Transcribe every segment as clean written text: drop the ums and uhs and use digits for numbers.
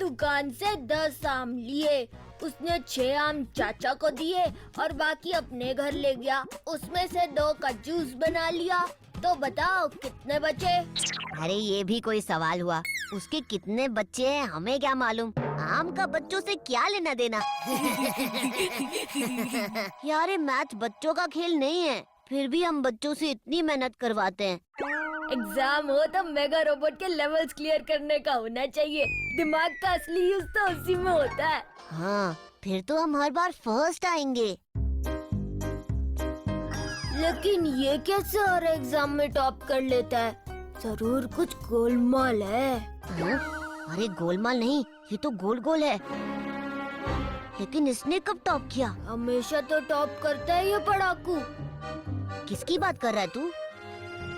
दुकान से 10 आम लिए। उसने 6 आम चाचा को दिए और बाकी अपने घर ले गया। उसमें से 2 का जूस बना लिया। तो बताओ कितने बचे? अरे ये भी कोई सवाल हुआ? उसके कितने बच्चे हैं हमें क्या मालूम? आम का बच्चों से क्या लेना देना? यार ये मैथ बच्चों का खेल नहीं है, फिर भी हम बच्चों से इतनी मेहनत करवाते हैं। एग्जाम हो तो मेगा रोबोट के लेवल्स क्लियर करने का होना चाहिए। दिमाग का असली यूज तो उसी में होता है। हाँ, फिर तो हम हर बार फर्स्ट आएंगे। लेकिन ये कैसे हर एग्जाम में टॉप कर लेता है? जरूर कुछ गोलमाल है। हाँ? अरे गोलमाल नहीं, ये तो गोल गोल है। लेकिन इसने कब टॉप किया? हमेशा तो टॉप करता है ये पढ़ाकू। किसकी बात कर रहा है तू?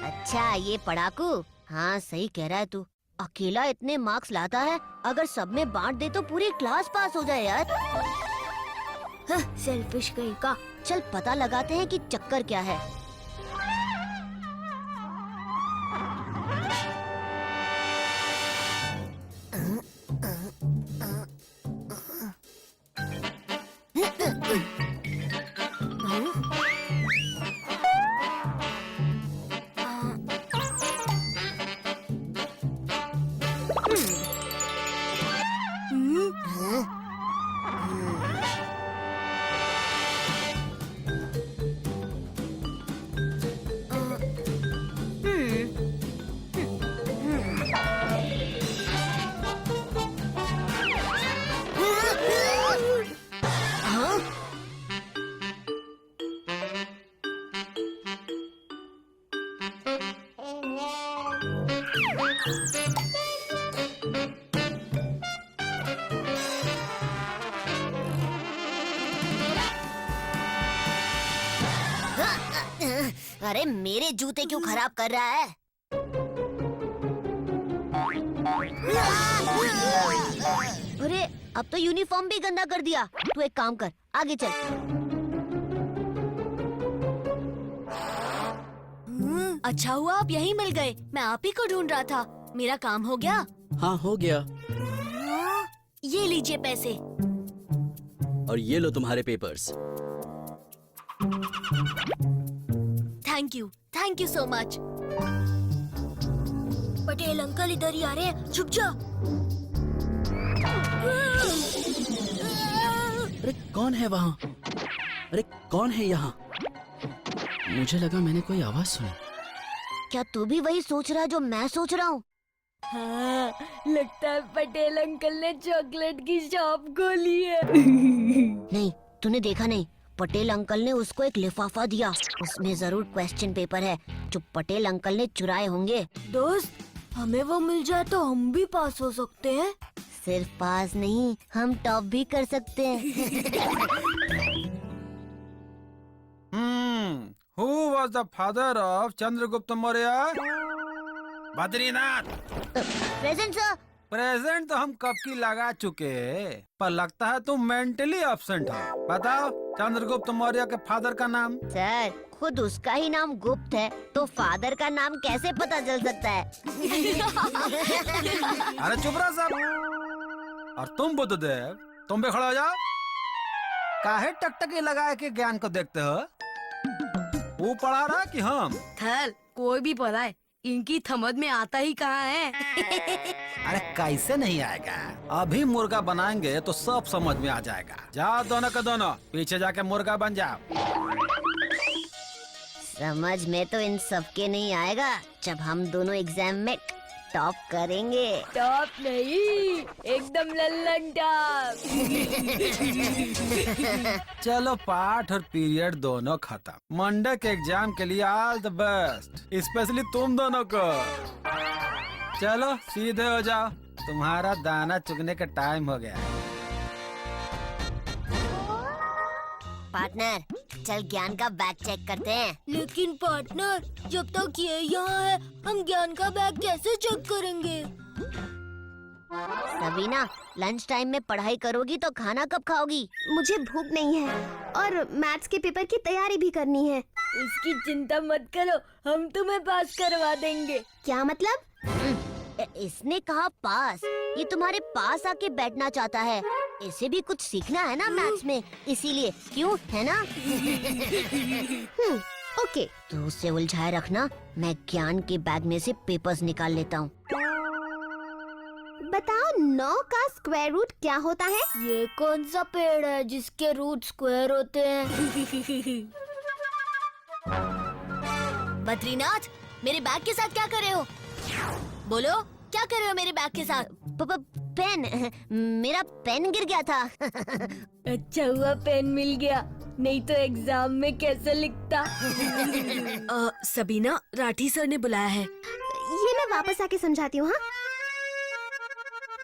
अच्छा ये पढ़ाकू। हाँ सही कह रहा है तू। अकेला इतने मार्क्स लाता है, अगर सब में बांट दे तो पूरी क्लास पास हो जाए यार। सेल्फिश कहीं का। चल पता लगाते हैं कि चक्कर क्या है। अरे मेरे जूते क्यों खराब कर रहा है? अरे अब तो यूनिफॉर्म भी गंदा कर दिया। तू एक काम कर, आगे चल। अच्छा हुआ आप यहीं मिल गए। मैं आप ही को ढूंढ रहा था। मेरा काम हो गया? हाँ हो गया। ये लीजिए पैसे। और ये लो तुम्हारे papers. Thank you so much. Patel uncle इधर ही आ रहे हैं, छुप जा। अरे कौन है वहाँ? अरे कौन है यहाँ? मुझे लगा मैंने कोई आवाज सुनी। क्या तू भी वही सोच रहा है जो मैं सोच रहा हूँ? हाँ, लगता है पटेल अंकल ने चॉकलेट की शॉप खोली है। नहीं, तूने देखा नहीं? पटेल अंकल ने उसको एक लिफाफा दिया। उसमें जरूर क्वेश्चन पेपर है जो पटेल अंकल ने चुराए होंगे। दोस्त, हमें वो मिल जाए तो हम भी पास हो सकते हैं। सिर्फ पास नहीं, हम टॉप भी कर सकते हैं। Who was the father of Chandragupta Maurya? Badrinath. Present sir. Present तो हम कब की लगा चुके, पर लगता है तुम मेंटली एब्सेंट हो। बताओ चंद्रगुप्त मौर्य के फादर का नाम। सर खुद उसका ही नाम गुप्त है, तो फादर का नाम कैसे पता चल सकता है? अरे चुप रहा सब। और तुम बुद्धदेव, तुम भी खड़ा हो जाओ। काहे टकटकी लगाए के ज्ञान को देखते हो? वो पढ़ा रहा कि हम? थल कोई भी पढ़ाए, इनकी समझ में आता ही कहाँ है। अरे कैसे नहीं आएगा? अभी मुर्गा बनाएंगे तो सब समझ में आ जाएगा। जाओ दोनों के दोनों पीछे जाके मुर्गा बन जाओ। समझ में तो इन सबके नहीं आएगा जब हम दोनों एग्जाम में टॉप करेंगे। टॉप नहीं, एकदम लल्लन टॉप। चलो पाठ और पीरियड दोनों खत्म। मंडे के एग्जाम के लिए ऑल द बेस्ट, स्पेशली तुम दोनों को। चलो सीधे हो जाओ, तुम्हारा दाना चुगने का टाइम हो गया है। पार्टनर चल ज्ञान का बैग चेक करते हैं। लेकिन पार्टनर, जब तक ये यहाँ है हम ज्ञान का बैग कैसे चेक करेंगे? सबीना, लंच टाइम में पढ़ाई करोगी तो खाना कब खाओगी? मुझे भूख नहीं है और मैथ्स के पेपर की तैयारी भी करनी है। उसकी चिंता मत करो, हम तुम्हें पास करवा देंगे। क्या मतलब? इसने कहा पास। ये तुम्हारे पास आके बैठना चाहता है। इसे भी कुछ सीखना है ना मैथ्स में, इसीलिए क्यों है ना? ओके। तो उससे उलझाए रखना, मैं ज्ञान के बैग में से पेपर्स निकाल लेता हूँ। बताओ 9 का स्क्वायर रूट क्या होता है? ये कौन सा पेड़ है जिसके रूट स्क्वायर होते हैं? बद्रीनाथ, मेरे बैग के साथ क्या कर रहे हो? बोलो, क्या कर रहे हो मेरे बैग के साथ? पेन, मेरा पेन गिर गया था। अच्छा हुआ पेन मिल गया, नहीं तो एग्जाम में कैसे लिखता? सबीना, राठी सर ने बुलाया है। ये मैं वापस आके समझाती हूँ। हाँ,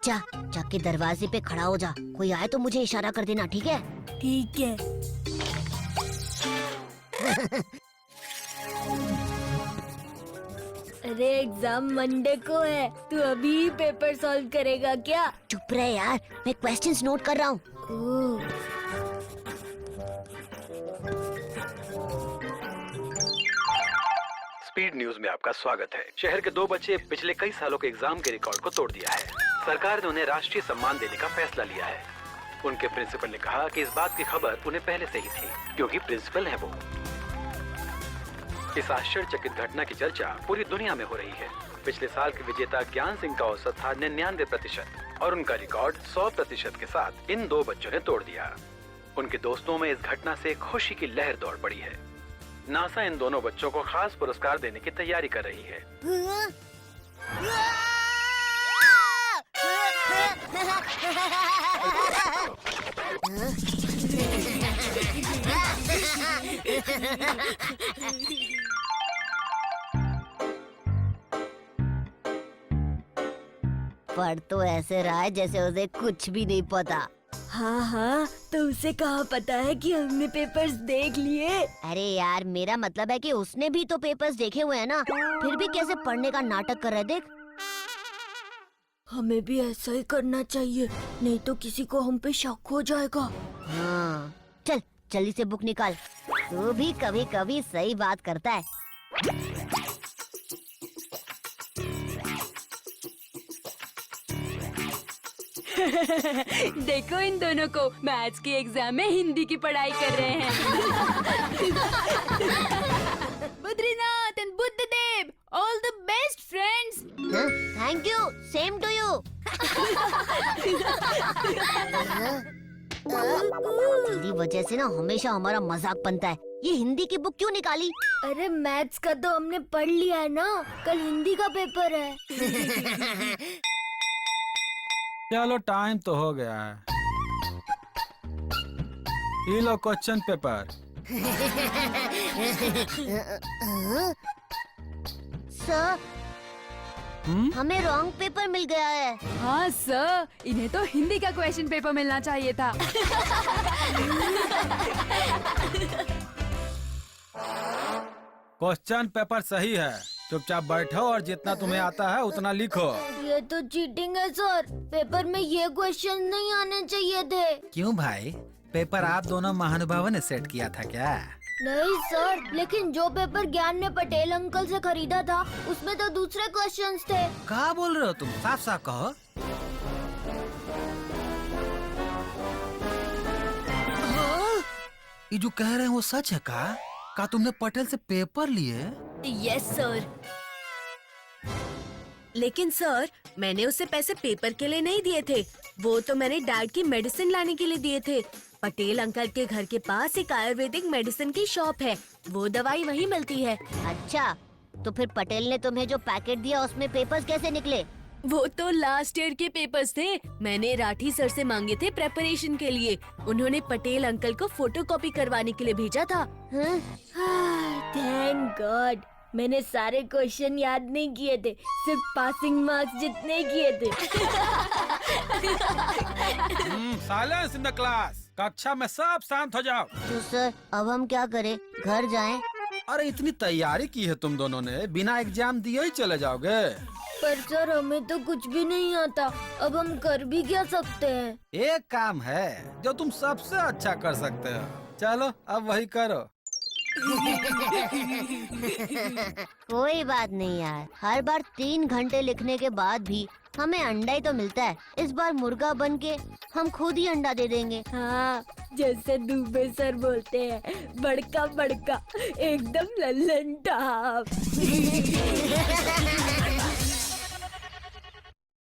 जाके दरवाजे पे खड़ा हो जा। कोई आए तो मुझे इशारा कर देना, ठीक है? ठीक है। अरे एग्जाम मंडे को है, तू अभी पेपर सॉल्व करेगा क्या? चुप रहे यार, मैं क्वेश्चंस नोट कर रहा हूँ। ओह, स्पीड न्यूज में आपका स्वागत है। शहर के 2 बच्चे पिछले कई सालों के एग्जाम के रिकॉर्ड को तोड़ दिया है। सरकार ने उन्हें राष्ट्रीय सम्मान देने का फैसला लिया है। उनके प्रिंसिपल ने कहा कि इस बात की खबर उन्हें पहले से ही थी, क्योंकि प्रिंसिपल है वो। इस आश्चर्यचकित घटना की चर्चा पूरी दुनिया में हो रही है। पिछले साल के विजेता ज्ञान सिंह का औसत था 99% और उनका रिकॉर्ड 100% के साथ इन 2 बच्चों ने तोड़ दिया। उनके दोस्तों में इस घटना से खुशी की लहर दौड़ पड़ी है। नासा इन दोनों बच्चों को खास पुरस्कार देने की तैयारी कर रही है। पर तो ऐसे रहा है जैसे उसे कुछ भी नहीं पता। हाँ हाँ, तो उसे कहाँ पता है कि हमने पेपर्स देख लिए? अरे यार, मेरा मतलब है कि उसने भी तो पेपर्स देखे हुए हैं ना, फिर भी कैसे पढ़ने का नाटक कर रहा है देख। हमें भी ऐसा ही करना चाहिए, नहीं तो किसी को हम पे शक हो जाएगा। हाँ, चल जल्दी से बुक निकाल। तू भी कभी कभी सही बात करता है। देखो इन दोनों को, मैथ्स के एग्जाम में हिंदी की पढ़ाई कर रहे हैं। Badrinath and Buddhadev, all the best friends. Thank you, same to you. तेरी वजह से ना हमेशा हमारा मजाक बनता है। ये हिंदी की बुक क्यों निकाली? अरे मैथ्स का तो हमने पढ़ लिया है ना, कल हिंदी का पेपर है। चलो टाइम तो हो गया है। ये लो क्वेश्चन पेपर। सर, हमें रॉन्ग पेपर मिल गया है। हाँ सर, इन्हें तो हिंदी का क्वेश्चन पेपर मिलना चाहिए था। क्वेश्चन पेपर सही है, चुपचाप बैठो और जितना तुम्हें आता है उतना लिखो। ये तो चीटिंग है सर, पेपर में ये क्वेश्चन नहीं आने चाहिए थे। क्यों भाई, पेपर आप दोनों महानुभावों ने सेट किया था क्या? नहीं सर, लेकिन जो पेपर ज्ञान ने पटेल अंकल से खरीदा था उसमें तो दूसरे क्वेश्चंस थे। क्या बोल रहे हो तुम, साफ साफ कहो। ये जो कह रहे हैं वो सच है का तुमने पटेल से पेपर लिए? Yes sir. लेकिन सर, मैंने उसे पैसे पेपर के लिए नहीं दिए थे, वो तो मैंने डैड की मेडिसिन लाने के लिए दिए थे। पटेल अंकल के घर के पास एक आयुर्वेदिक मेडिसिन की शॉप है, वो दवाई वहीं मिलती है। अच्छा, तो फिर पटेल ने तुम्हें जो पैकेट दिया उसमें पेपर्स कैसे निकले? वो तो लास्ट ईयर के पेपर्स थे, मैंने राठी सर से मांगे थे प्रेपरेशन के लिए। उन्होंने पटेल अंकल को फोटोकॉपी करवाने के लिए भेजा था। थैंक गॉड, मैंने सारे क्वेश्चन याद नहीं किए थे, सिर्फ पासिंग मार्क्स जितने किए थे। Silence in the class. कक्षा में सब शांत हो जाओ। तो सर, अब हम क्या करें, घर जाएं? अरे इतनी तैयारी की है तुम दोनों ने, बिना एग्जाम दिए ही चले जाओगे? पर सर हमें तो कुछ भी नहीं आता, अब हम कर भी क्या सकते हैं? एक काम है जो तुम सबसे अच्छा कर सकते हो, चलो अब वही करो। कोई बात नहीं यार, हर बार 3 घंटे लिखने के बाद भी हमें अंडा ही तो मिलता है। इस बार मुर्गा बन के हम खुद ही अंडा दे देंगे। हाँ, जैसे दुबे सर बोलते हैं, बड़का बड़का एकदम लल्लन टाप।